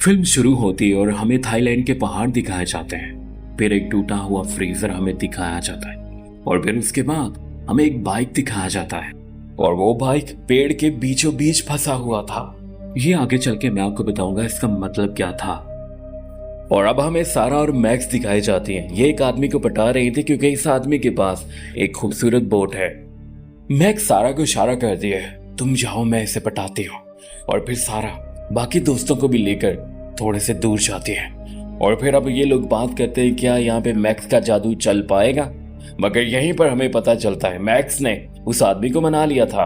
Film शुरू होती है और हमें थाईलैंड के पहाड़ दिखाए जाते हैं। फिर एक टूटा हुआ फ्रीजर हमें दिखाया जाता है और फिर उसके बाद हमें एक बाइक दिखाया जाता है और वो बाइक पेड़ के बीचों बीच फंसा हुआ था। ये आगे चल के मैं आपको बताऊंगा इसका मतलब क्या था। और अब हमें सारा और मैक्स दिखाई जाती हैं। ये एक आदमी को पटा रही थी क्योंकि इस आदमी के पास एक खूबसूरत बोट है। मैक्स सारा को इशारा कर दिया है, तुम जाओ मैं इसे पटाती हूँ। और फिर सारा बाकी दोस्तों को भी लेकर थोड़े से दूर जाती है। और फिर अब ये लोग बात करते हैं क्या यहाँ पे मैक्स का जादू चल पाएगा। मगर यहीं पर हमें पता चलता है मैक्स ने उस आदमी को मना लिया था।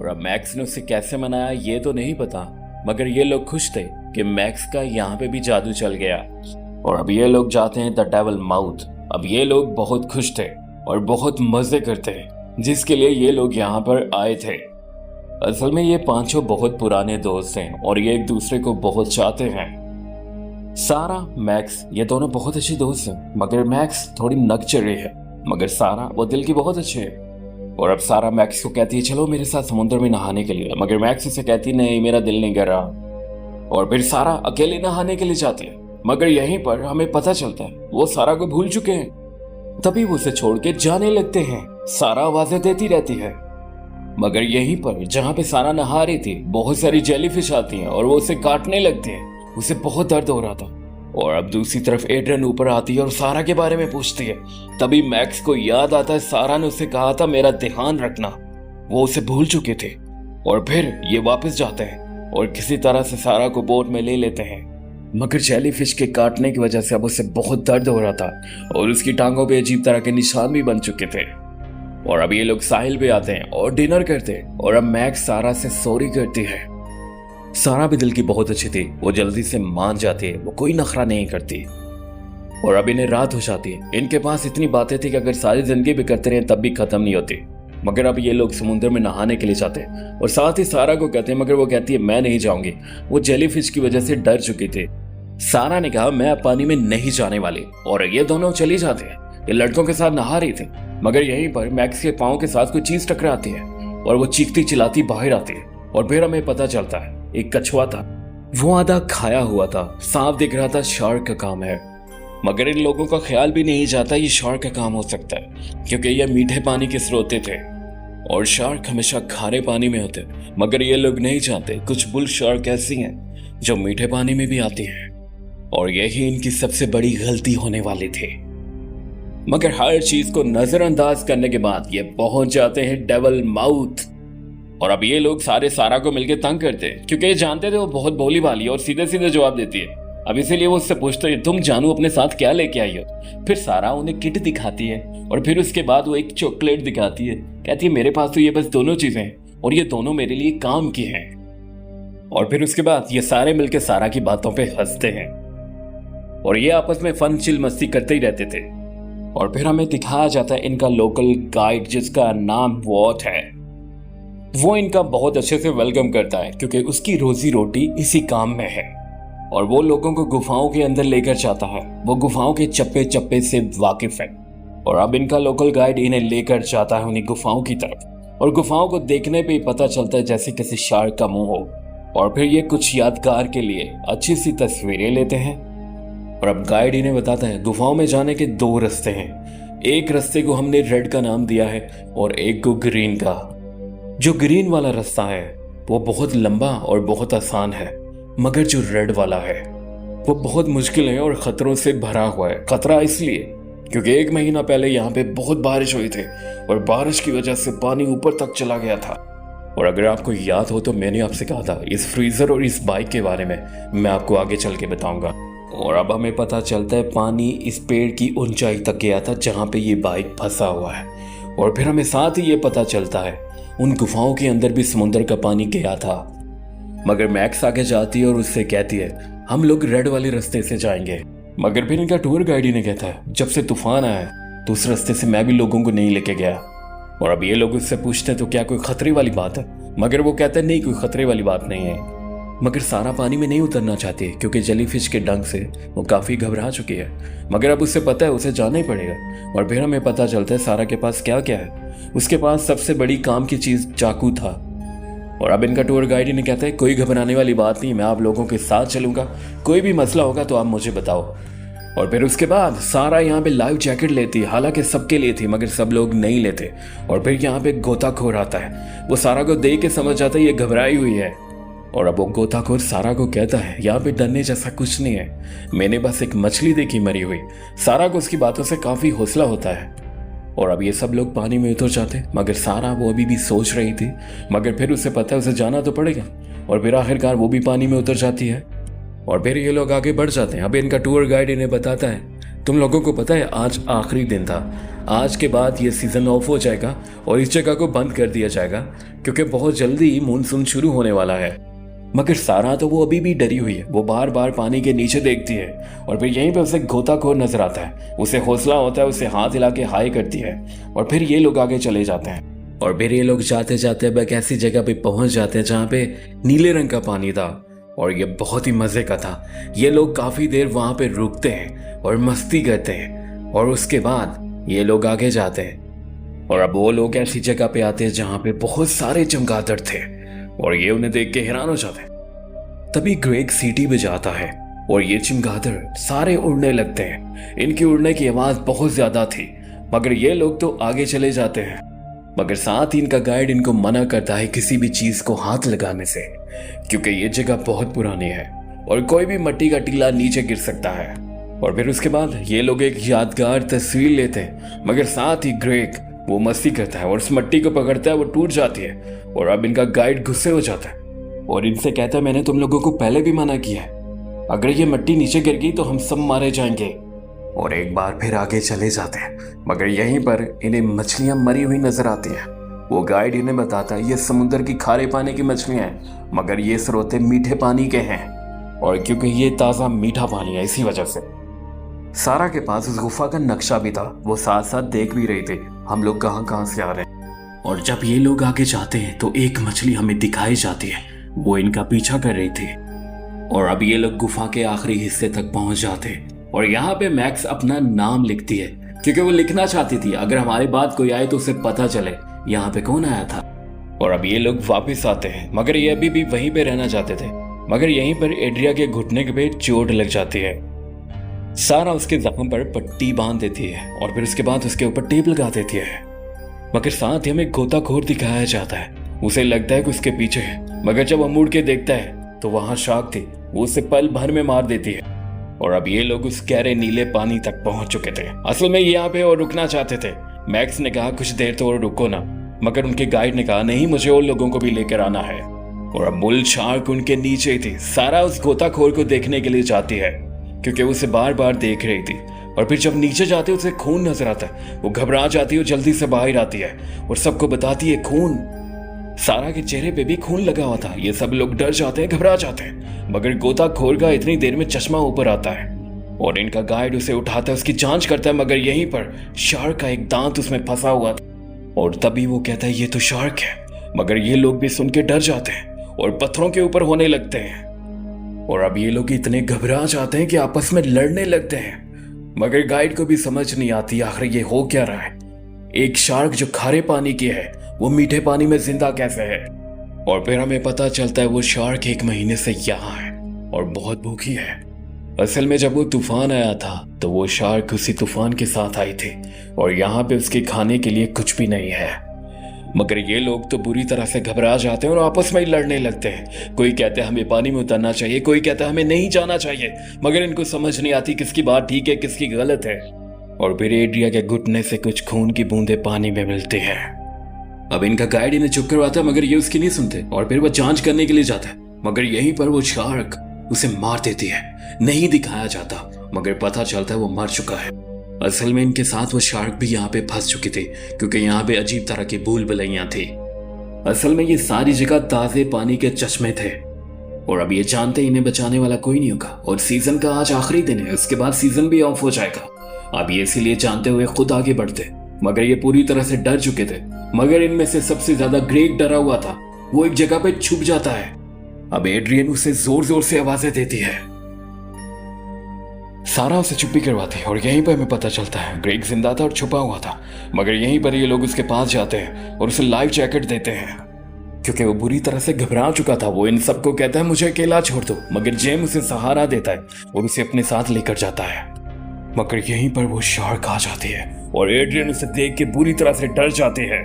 और अब मैक्स ने उसे कैसे मनाया ये तो नहीं पता, मगर ये लोग खुश थे कि मैक्स का यहाँ पे भी जादू चल गया। और अब ये लोग जाते हैं द डेविल माउथ। अब ये लोग बहुत खुश थे और बहुत मजे करते हैं जिसके लिए ये लोग यहाँ पर आए थे। असल में ये पांचों बहुत पुराने दोस्त हैं और ये एक दूसरे को बहुत चाहते हैं। सारा मैक्स ये दोनों बहुत अच्छे दोस्त हैं, मगर मैक्स थोड़ी नकचरी है, मगर सारा वो दिल की बहुत अच्छी है। और अब सारा मैक्स को कहती है चलो मेरे साथ समुद्र में नहाने के लिए, मगर मैक्स उसे कहती नहीं मेरा दिल नहीं कर रहा। और फिर सारा अकेले नहाने के लिए जाती है, मगर यहीं पर हमें पता चलता है वो सारा को भूल चुके हैं। तभी वो उसे छोड़ के जाने लगते हैं। सारा आवाजें देती रहती है, मगर यहीं पर जहां पे सारा नहा रही थी बहुत सारी जेलीफिश आती हैं और वो उसे काटने लगती हैं। उसे बहुत दर्द हो रहा था। और अब दूसरी तरफ एड्रियन ऊपर आती है और सारा के बारे में पूछती है। तभी मैक्स को याद आता है सारा ने उसे कहा था मेरा ध्यान रखना। वो उसे भूल चुके थे। और फिर ये वापस जाते हैं और किसी तरह से सारा को बोट में ले लेते हैं, मगर जेलीफिश के काटने की वजह से अब उसे बहुत दर्द हो रहा था और उसकी टांगों पे अजीब तरह के निशान भी बन चुके थे। और अब ये लोग साहिल पे आते हैं और डिनर करते हैं। और अब मैक्स सारा से सॉरी करती है। सारा भी दिल की बहुत अच्छी थी, वो जल्दी से मान जाती है, वो कोई नखरा नहीं करती। और अब इन्हें रात हो जाती है। इनके पास इतनी बातें थी कि अगर सारी जिंदगी भी करते रहे तब भी खत्म नहीं होती। मगर अब ये लोग समुद्र में नहाने के लिए जाते हैं और साथ ही सारा को कहते हैं, मगर वो कहती है मैं नहीं जाऊंगी। वो जेलीफिश की वजह से डर चुकी थी। सारा ने कहा मैं अब पानी में नहीं जाने वाली और ये दोनों चली जाते हैं। ये लड़कों के साथ नहा रही थी, मगर यहीं पर मैक्स के पाँव के साथ कोई चीज टकराती है और वो चीखती चिल्लाती बाहर आती है। और फिर हमें पता चलता है एक कछुआ था, वो आधा खाया हुआ था, सांप दिख रहा था, शार्क का काम है। मगर इन लोगों का ख्याल भी नहीं जाता ये शार्क का काम हो सकता है, क्योंकि ये मीठे पानी के स्रोत थे और शार्क हमेशा खारे पानी में होते। मगर ये लोग नहीं जानते कुछ बुल शार्क ऐसी हैं जो मीठे पानी में भी आती हैं और यही इनकी सबसे बड़ी गलती होने वाली थी। मगर हर चीज को नजरअंदाज करने के बाद ये पहुंच जाते हैं डेविल माउथ। और अब ये लोग सारा को मिलकर तंग करते हैं क्योंकि ये जानते थे वो बहुत भोली भाली है और सीधे सीधे जवाब देती है। अब इसीलिए वो उससे पूछते हैं तुम जानू अपने साथ क्या लेके आई हो। फिर सारा उन्हें किट दिखाती है और फिर उसके बाद वो एक चॉकलेट दिखाती है, कहती है मेरे पास तो ये बस दोनों चीजें हैं और ये दोनों मेरे लिए काम की हैं। और फिर उसके बाद ये सारे मिलकर सारा की बातों पे हंसते हैं और ये आपस में फन चिल मस्ती करते ही रहते थे। और फिर हमें दिखाया जाता है इनका लोकल गाइड जिसका नाम वॉट है। वो इनका बहुत अच्छे से वेलकम करता है क्योंकि उसकी रोजी रोटी इसी काम में है और वो लोगों को गुफाओं के अंदर लेकर जाता है। वो गुफाओं के चप्पे चप्पे से वाकिफ है और अब इनका लोकल गाइड इन्हें लेकर जाता है उन्हीं गुफाओं की तरफ। और गुफाओं को देखने पे ही पता चलता है जैसे किसी शार्क का मुंह हो। और फिर ये कुछ यादगार के लिए अच्छी सी तस्वीरें लेते हैं। और अब गाइड इन्हें बताता है गुफाओं में जाने के दो रास्ते हैं। एक रास्ते को हमने रेड का नाम दिया है और एक को ग्रीन का। जो ग्रीन वाला रास्ता है वो बहुत लंबा और बहुत आसान है, मगर जो रेड वाला है वो बहुत मुश्किल है और खतरों से भरा हुआ है। खतरा इसलिए क्योंकि 1 महीना पहले यहाँ पे बहुत बारिश हुई थी और बारिश की वजह से पानी ऊपर तक चला गया था। और अगर आपको याद हो तो मैंने आपसे कहा था इस फ्रीजर और इस बाइक के बारे में मैं आपको आगे चल के बताऊंगा। और अब हमें पता चलता है पानी इस पेड़ की ऊंचाई तक गया था जहाँ पे ये बाइक फंसा हुआ है। और फिर हमें साथ ही ये पता चलता है उन गुफाओं के अंदर भी समुद्र का पानी गया था। मगर मैक्स आगे जाती है और उससे कहती है हम लोग रेड वाले रास्ते से जाएंगे। मगर फिर इनका टूर गाइड इन्हें कहता है जब से तूफान आया तो उस रास्ते से मैं भी लोगों को नहीं लेके गया। और अब ये लोग उससे पूछते हैं तो क्या कोई खतरे वाली बात है, मगर वो कहता है नहीं कोई खतरे वाली बात नहीं है। मगर सारा पानी में नहीं उतरना चाहती है क्योंकि जेलीफिश के डंक से वो काफी घबरा चुकी है। मगर अब उससे पता है उसे जाना ही पड़ेगा। और फिर हमें पता चलता है सारा के पास क्या क्या है। उसके पास सबसे बड़ी काम की चीज चाकू था और अब इनका टूर गाइड इन्हें कहता है कोई घबराने वाली बात नहीं, मैं आप लोगों के साथ चलूंगा, कोई भी मसला होगा तो आप मुझे बताओ। और फिर उसके बाद सारा यहाँ पे लाइफ जैकेट लेती है, हालांकि सबके लिए थी मगर सब लोग नहीं लेते। और फिर यहाँ पे गोताखोर आता है, वो सारा को देख के समझ जाता है ये घबराई हुई है। और अब वो गोताखोर सारा को कहता है यहाँ पे डरने जैसा कुछ नहीं है, मैंने बस एक मछली देखी मरी हुई। सारा को उसकी बातों से काफी हौसला होता है। और अब ये सब लोग पानी में उतर जाते, मगर सारा वो अभी भी सोच रही थी, मगर फिर उसे पता है उसे जाना तो पड़ेगा। और फिर आखिरकार वो भी पानी में उतर जाती है। और फिर ये लोग आगे बढ़ जाते हैं। अब इनका टूर गाइड इन्हें बताता है तुम लोगों को पता है आज आखिरी दिन था, आज के बाद ये सीजन ऑफ हो जाएगा और इस जगह को बंद कर दिया जाएगा क्योंकि बहुत जल्दी मानसून शुरू होने वाला है। मगर सारा तो वो अभी भी डरी हुई है, वो बार बार पानी के नीचे देखती है। और फिर यहीं पे उसे गोताखोर नजर आता है, उसे हौसला होता है, उसे हाथ हिला के हाय करती है। और फिर ये लोग आगे चले जाते हैं। और फिर ये लोग जाते जाते अब एक ऐसी जगह पे पहुंच जाते हैं जहाँ पे नीले रंग का पानी था और ये बहुत ही मजे का था। ये लोग काफी देर वहां पे रुकते हैं और मस्ती करते हैं और उसके बाद ये लोग आगे जाते हैं। और अब वो लोग ऐसी जगह पे आते हैं जहाँ पे बहुत सारे चमगादड़ थे और ये उन्हें देख के हैरान हो जाते हैं। तभी ग्रेग सीटी बजाता है और ये चमगादड़ सारे उड़ने लगते हैं। इनकी उड़ने की आवाज बहुत ज्यादा थी, मगर ये लोग तो आगे चले जाते हैं। मगर साथ ही इनका गाइड इनको मना करता है किसी भी चीज को हाथ लगाने से, क्योंकि ये जगह बहुत पुरानी है और कोई भी मिट्टी का टीला नीचे गिर सकता है। और फिर उसके बाद ये लोग एक यादगार तस्वीर लेते हैं, मगर साथ ही ग्रेग वो मस्ती करता है और उस मिट्टी को पकड़ता है, वो टूट जाती है। और अब इनका गाइड गुस्से हो जाता है और इनसे कहता है मैंने तुम लोगों को पहले भी मना किया है, अगर ये मिट्टी नीचे गिर गई तो हम सब मारे जाएंगे। और एक बार फिर आगे चले जाते हैं, मगर यहीं पर इन्हें मछलियां मरी हुई नजर आती हैं। वो गाइड इन्हें बताता है ये समुद्र की खारे पानी की मछलियां हैं, मगर ये स्रोते मीठे पानी के हैं और क्योंकि ये ताज़ा मीठा पानी है इसी वजह से। सारा के पास उस गुफा का नक्शा भी था, वो साथ साथ देख भी रही थी हम लोग कहाँ कहाँ से आ रहे हैं। और जब ये लोग आगे जाते हैं तो एक मछली हमें दिखाई जाती है, वो इनका पीछा कर रही थी। और अब ये लोग गुफा के आखिरी हिस्से तक पहुंच जाते हैं और यहाँ पे मैक्स अपना नाम लिखती है क्योंकि वो लिखना चाहती थी अगर हमारे बाद कोई आए तो उसे पता चले यहाँ पे कौन आया था। और अब ये लोग वापस आते हैं, मगर ये अभी भी वहीं पे रहना चाहते थे, मगर यहीं पर एड्रिया के घुटने पे चोट लग जाती है। सारा उसके जख्म पर पट्टी बांध देती है और फिर उसके बाद उसके ऊपर टेप लगा देती है। मगर साथ ही हमें गोताखोर दिखाया जाता है, उसे लगता है कि उसके पीछे है, मगर जब वो मुड़ के देखता है तो वहां शार्क थी, वो उसे पल भर में मार देती है। और अब ये लोग उस गहरे नीले पानी तक पहुंच चुके थे। असल में यहाँ पे और रुकना चाहते थे। मैक्स ने कहा कुछ देर तो और रुको ना, मगर उनके गाइड ने कहा नहीं मुझे और लोगों को भी लेकर आना है। और अब बुल शार्क उनके नीचे थी। सारा उस गोताखोर को देखने के लिए जाती है क्योंकि उसे बार बार देख रही थी। और फिर जब नीचे जाते उसे खून नजर आता है, वो घबरा जाती है और जल्दी से बाहर आती है और सबको बताती है खून। सारा के चेहरे पे भी खून लगा हुआ था। ये सब लोग डर जाते हैं, घबरा जाते हैं, मगर गोताखोर का इतनी देर में चश्मा ऊपर आता है और इनका गाइड उसे उठाता है, उसकी जांच करता है, मगर यहीं पर शार्क का एक दांत उसमें फंसा हुआ था। और तभी वो कहता है ये तो शार्क है, मगर ये लोग भी सुन के डर जाते हैं और पत्थरों के ऊपर होने लगते हैं। और अब ये लोग इतने घबरा जाते हैं कि आपस में लड़ने लगते हैं, मगर गाइड को भी समझ नहीं आती आखिर ये हो क्या रहा है। एक शार्क जो खारे पानी की है वो मीठे पानी में जिंदा कैसे है। और फिर हमें पता चलता है वो शार्क 1 महीने से यहाँ है और बहुत भूखी है। असल में जब वो तूफान आया था तो वो शार्क उसी तूफान के साथ आई थी और यहाँ पे उसके खाने के लिए कुछ भी नहीं है। मगर ये लोग तो बुरी तरह से घबरा जाते हैं और आपस में ही लड़ने लगते हैं। कोई कहता है हमें पानी में उतरना चाहिए, कोई कहता है हमें नहीं जाना चाहिए, मगर इनको समझ नहीं आती किसकी बात ठीक है किसकी गलत है। और फिर एड्रिया के घुटने से कुछ खून की बूंदें पानी में मिलती हैं। अब इनका गाइड इन्हें चुप करवाता है, मगर ये उसकी नहीं सुनते और फिर वो जांच करने के लिए जाता है, मगर यहीं पर वो शार्क उसे मार देती है। नहीं दिखाया जाता, मगर पता चलता है वो मर चुका है। असल में इनके साथ वो शार्क भी यहाँ पे फंस चुकी थी क्योंकि यहाँ पे अजीब तरह की भूल भुलैया थी। असल में ये सारी जगह ताजे पानी के चश्मे थे और अब ये जानते इन्हें बचाने वाला कोई नहीं होगा। और सीजन का आज आखिरी दिन है, उसके बाद सीजन भी ऑफ हो जाएगा। अब ये इसीलिए जानते हुए खुद आगे बढ़ते, मगर ये पूरी तरह से डर चुके थे। मगर इनमें से सबसे ज्यादा ग्रेग डरा हुआ था, वो एक जगह पे छुप जाता है। अब एड्रियन उसे जोर जोर से आवाजें देती है। सारा उसे चुप भी करवाती है और यहीं पर हमें पता चलता है ग्रेग जिंदा था और छुपा हुआ था। मगर यहीं पर ये लोग उसके पास जाते हैं और उसे लाइफ जैकेट देते हैं। क्योंकि वो बुरी तरह से घबरा चुका था। वो इन सबको कहता है मुझे अकेला छोड़ दो, मगर जेम उसे सहारा देता है और उसे अपने साथ लेकर जाता है। मगर यहीं पर वो शार्क आ जाती है और एड्रियन उसे देख के बुरी तरह से डर जाते हैं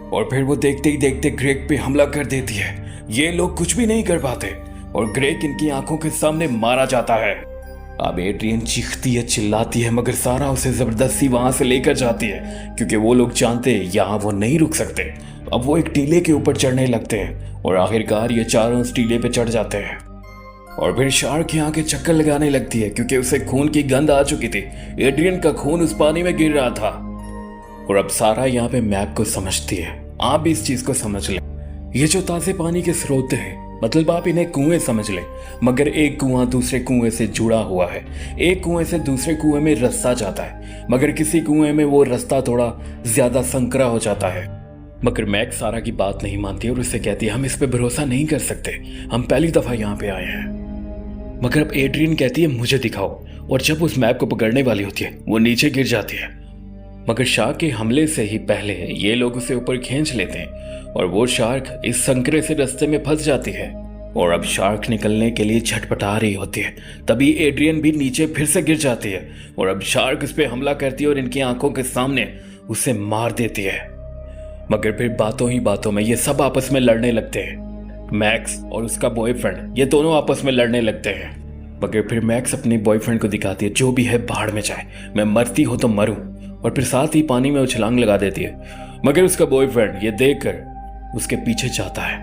और फिर वो देखते ही देखते ग्रेग पे हमला कर देती है। ये लोग कुछ भी नहीं कर पाते और ग्रेग इनकी आंखों के सामने मारा जाता है। अब एड्रियन चीखती है, चिल्लाती है, मगर सारा उसे जबरदस्ती वहां से लेकर जाती है क्योंकि वो लोग जानते हैं यहाँ वो नहीं रुक सकते। अब वो एक टीले के ऊपर चढ़ने लगते हैं और आखिरकार ये चारों उस टीले पे चढ़ जाते हैं। और फिर शार्क यहाँ के चक्कर लगाने लगती है क्योंकि उसे खून की गंध आ चुकी थी। एड्रियन का खून उस पानी में गिर रहा था। और अब सारा यहाँ पे मैक को समझती है। आप भी इस चीज को समझ ले, ये जो ताजे पानी के स्रोत हैं, मतलब आप इन्हें कुएं समझ ले, मगर एक कुआं दूसरे कुएं से जुड़ा हुआ है। एक कुएं से दूसरे कुएं में रास्ता जाता है, मगर किसी कुएं में वो रास्ता थोड़ा ज्यादा संकरा हो जाता है। मगर मैक सारा की बात नहीं मानती और उससे कहती है हम इस पे भरोसा नहीं कर सकते, हम पहली दफा यहाँ पे आए हैं। मगर अब एड्रियन कहती है मुझे दिखाओ, और जब उस मैप को पकड़ने वाली होती है वो नीचे गिर जाती है। मगर शार्क के हमले से ही पहले ये लोग उसे ऊपर खींच लेते हैं और वो शार्क इस संकरे से रास्ते में फंस जाती है। और अब शार्क निकलने के लिए छटपटा रही होती है, तभी एड्रियन भी नीचे फिर से गिर जाती है और अब शार्क उस पर हमला करती है और इनकी आंखों के सामने उसे मार देती है। मगर फिर बातों ही बातों में ये सब आपस में लड़ने लगते हैं। मैक्स और उसका बॉयफ्रेंड ये दोनों आपस में लड़ने लगते हैं। मगर फिर मैक्स अपने बॉयफ्रेंड को दिखाती है जो भी है बाहर में जाए, मैं मरती हो तो मरूं, और फिर साथ ही पानी में उछलांग लगा देती है। मगर उसका बॉयफ्रेंड ये देखकर उसके पीछे जाता है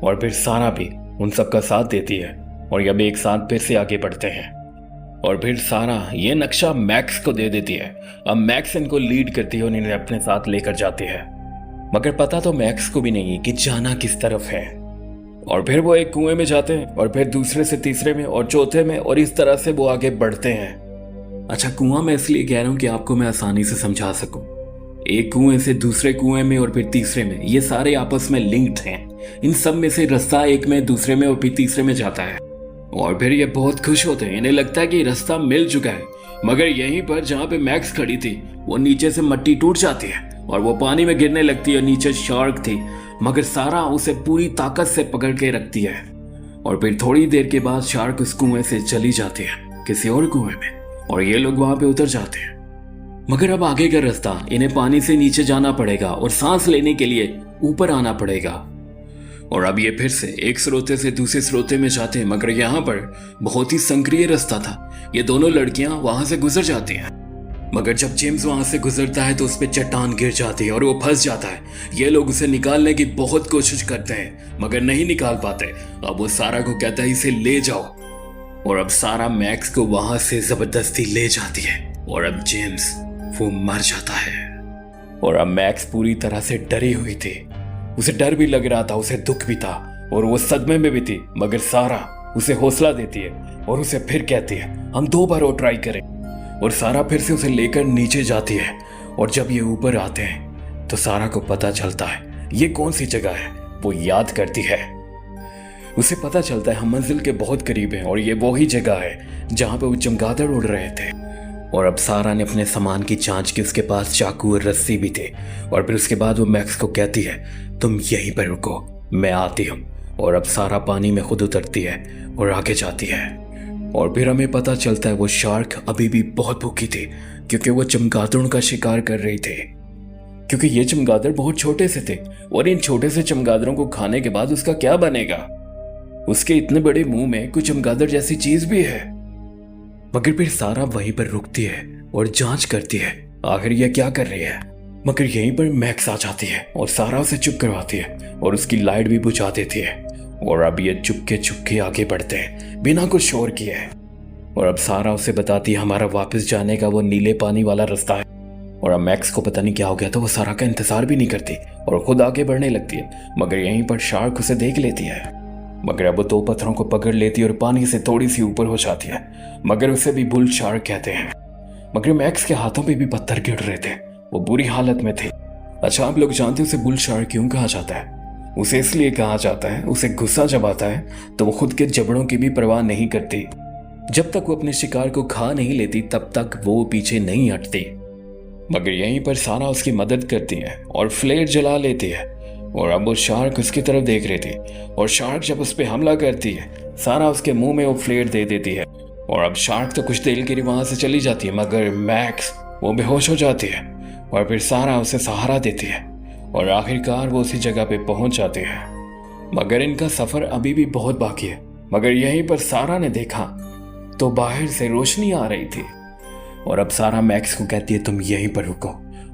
और फिर सारा भी उन सब का साथ देती है और ये भी एक साथ फिर से आगे बढ़ते हैं। और फिर सारा ये नक्शा मैक्स को दे देती है। अब मैक्स इनको लीड करती है और इन्हें अपने साथ लेकर जाती है। मगर पता तो मैक्स को भी नहीं कि जाना किस तरफ है। और फिर वो एक कुएं में जाते हैं और फिर दूसरे से तीसरे में और चौथे में, और इस तरह से वो आगे बढ़ते हैं। अच्छा, कुआं मैं इसलिए कह रहा हूं कि आपको मैं आसानी से समझा सकूं। एक कुएं से दूसरे कुएं में और फिर तीसरे में, ये सारे आपस में लिंक्ड हैं। इन सब में से रास्ता एक में, दूसरे में और फिर तीसरे में जाता है। और फिर ये बहुत खुश होते हैं, इन्हें लगता है कि रास्ता मिल चुका है। मगर यहीं पर जहां पे मैक्स खड़ी थी वो नीचे से मिट्टी टूट जाती है और वो पानी में गिरने लगती है। नीचे शार्क थी, मगर सारा उसे पूरी ताकत से पकड़ के रखती है। और फिर थोड़ी देर के बाद शार्क उस कुएं से चली जाती है किसी और कुएं में, और ये लोग वहां पे उतर जाते हैं। मगर अब आगे का रास्ता इन्हें पानी से नीचे जाना पड़ेगा और सांस लेने के लिए ऊपर आना पड़ेगा। और अब ये फिर से एक स्रोते से दूसरे स्रोते में जाते हैं, मगर यहाँ पर बहुत ही संक्रिय रास्ता था। ये दोनों लड़कियां वहां से गुजर जाती हैं। मगर जब जेम्स वहां से गुजरता है तो उस पर चट्टान गिर जाती है और वो फंस जाता है। ये लोग उसे निकालने की बहुत कोशिश करते हैं मगर नहीं निकाल पाते। अब वो सारा को कहता है इसे ले जाओ, और अब सारा मैक्स को वहां से जबरदस्ती ले जाती है और अब जेम्स वो मर जाता है। और अब मैक्स पूरी तरह से डरी हुई थी, उसे डर भी लग रहा था, उसे दुख भी था और वो सदमे में भी थी। मगर सारा उसे हौसला देती है और उसे फिर कहती है हम 2 बार और ट्राई करें। और सारा फिर से उसे लेकर नीचे जाती है और जब ये ऊपर आते हैं तो सारा को पता चलता है ये कौन सी जगह है। वो याद करती है, उसे पता चलता है हम मंजिल के बहुत करीब हैं और ये वही जगह है जहां पे वो चमगादड़ उड़ रहे थे। और अब सारा ने अपने सामान की जांच की, उसके पास चाकू और रस्सी भी थे। और फिर उसके बाद वो मैक्स को कहती है तुम यहीं पर रुको, मैं आती हूँ। और अब सारा पानी में खुद उतरती है और आगे जाती है। और फिर हमें पता चलता है वो शार्क अभी भी बहुत भूखी थी क्योंकि वो चमगादड़ों का शिकार कर रही थी। क्योंकि ये चमगादड़ बहुत छोटे से थे और इन छोटे से चमगादड़ों को खाने के बाद उसका क्या बनेगा। उसके इतने बड़े मुंह में कुछ चमगादड़ जैसी चीज भी है। मगर फिर सारा वहीं पर रुकती है और जांच करती है आखिर ये क्या कर रही है। मगर यहीं पर मैक्स आ जाती है और सारा उसे चुप करवाती है और उसकी लाइट भी बुझा देती है। और अब ये चुपके चुपके आगे बढ़ते हैं बिना कुछ शोर किए। और अब सारा उसे बताती है हमारा वापस जाने का वो नीले पानी वाला रास्ता है। और अब मैक्स को पता नहीं क्या हो गया तो वो सारा का इंतजार भी नहीं करती और खुद आगे बढ़ने लगती है। मगर यहीं पर शार्क उसे देख लेती है। मगर अब वो 2 पत्थरों को पकड़ लेती है और पानी से थोड़ी सी ऊपर हो जाती है। मगर उसे भी बुल शार्क कहते हैं। मगर मैक्स के हाथों पे भी पत्थर गिर रहे थे, वो बुरी हालत में थे। अच्छा, आप लोग जानते हो उसे बुल शार्क क्यों कहा जाता है? उसे इसलिए कहा जाता है, उसे गुस्सा जब आता है तो वो खुद के जबड़ों की भी परवाह नहीं करती। जब तक वो अपने शिकार को खा नहीं लेती तब तक वो पीछे नहीं हटती। मगर यहीं पर सारा उसकी मदद करती है और फ्लेयर जला लेती है। और अब वो शार्क उसकी तरफ देख रही थी और शार्क जब उस पर हमला करती है सारा उसके मुंह में वो फ्लेट दे देती है और अब शार्क तो कुछ देर के लिए वहां से चली जाती है, मगर मैक्स वो बेहोश हो जाती है और फिर सारा उसे सहारा देती है और आखिरकार वो उसी जगह पे पहुंच जाते हैं। मगर इनका सफर अभी भी बहुत बाकी है। मगर यहीं पर सारा ने देखा तो बाहर से रोशनी आ रही थी और अब सारा मैक्स को कहती है तुम यहीं पर रुको,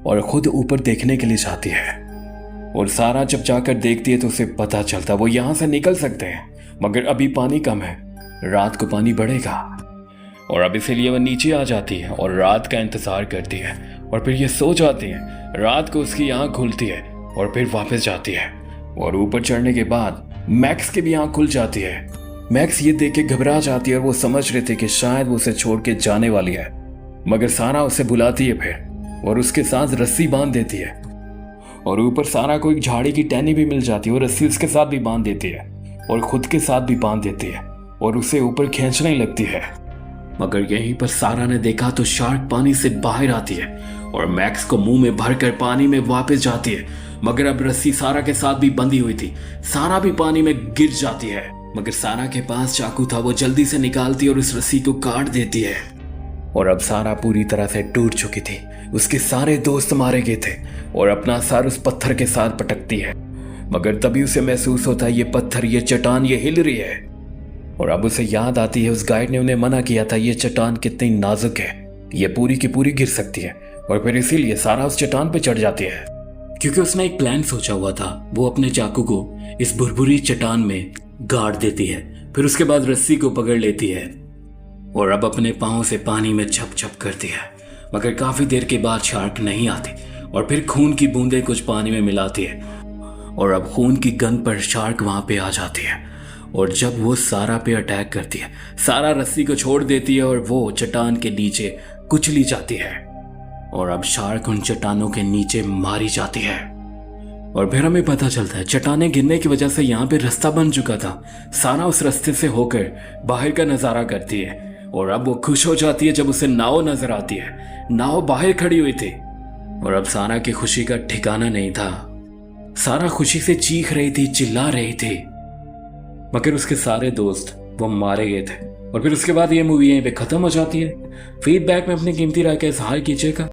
और खुद ऊपर देखने के लिए जाती है। और सारा जब जाकर देखती है तो उसे पता चलता वो यहां से निकल सकते हैं, मगर अभी पानी कम है, रात को पानी बढ़ेगा। और अब इसीलिए वह नीचे आ जाती है और रात का इंतजार करती है और फिर ये सो जाती है। रात को उसकी आंख खुलती है और फिर वापस जाती है और ऊपर चढ़ने के बाद मैक्स की भी आंख खुल जाती है। मैक्स ये देख के घबरा जाती है और वो समझ रहे थे कि शायद वो उसे छोड़ के जाने वाली है, मगर सारा उसे बुलाती है फिर और उसके साथ रस्सी बांध देती है। और ऊपर सारा को एक झाड़ी की टहनी भी मिल जाती है और रस्सी उसके साथ भी बांध देती है और खुद के साथ भी बांध देती है और उसे ऊपर खींचने लगती है। मगर यहीं पर सारा ने देखा तो शार्क पानी से बाहर आती है और मैक्स को मुंह में भरकर पानी में वापस जाती है। मगर अब रस्सी सारा के साथ भी बंधी हुई थी, सारा भी पानी में गिर जाती है। मगर सारा के पास चाकू था, वो जल्दी से निकालती और उस रस्सी को काट देती है। और अब सारा पूरी तरह से टूट चुकी थी, उसके सारे दोस्त मारे गए थे और अपना सर उस पत्थर के साथ पटकती है। मगर तभी उसे महसूस होता है ये पत्थर, ये चट्टान, ये हिल रही है। और अब उसे याद आती है उस गाइड ने उन्हें मना किया था ये चट्टान कितनी नाजुक है, ये पूरी की पूरी गिर सकती है। और फिर इसीलिए सारा उस चट्टान पे चढ़ जाती है, क्योंकि उसने एक प्लान सोचा हुआ था। वो अपने चाकू को इस भुरभुरी चट्टान में गाड़ देती है, फिर उसके बाद रस्सी को पकड़ लेती है और अब अपने पाँव से पानी में छप छप करती है। मगर काफी देर के बाद शार्क नहीं आती और फिर खून की बूंदें कुछ पानी में मिलाती है और अब खून की गंध पर शार्क वहां पे आ जाती है। और जब वो सारा पे अटैक करती है, सारा रस्सी को छोड़ देती है और वो चट्टान के नीचे कुचली जाती है और अब शार्क उन चट्टानों के नीचे मारी जाती है। और फिर हमें पता चलता है चट्टानें गिरने की वजह से यहाँ पे रास्ता बन चुका था। सारा उस रास्ते से होकर बाहर का नजारा करती है और अब वो खुश हो जाती है जब उसे नाव नजर आती है। नाव बाहर खड़ी हुई थी और अब सारा की खुशी का ठिकाना नहीं था। सारा खुशी से चीख रही थी, चिल्ला रही थी, मगर उसके सारे दोस्त वो मारे गए थे। और फिर उसके बाद ये मूवी यहीं पे खत्म हो जाती है। फीडबैक में अपनी कीमती राय का इजहार कीजिएगा।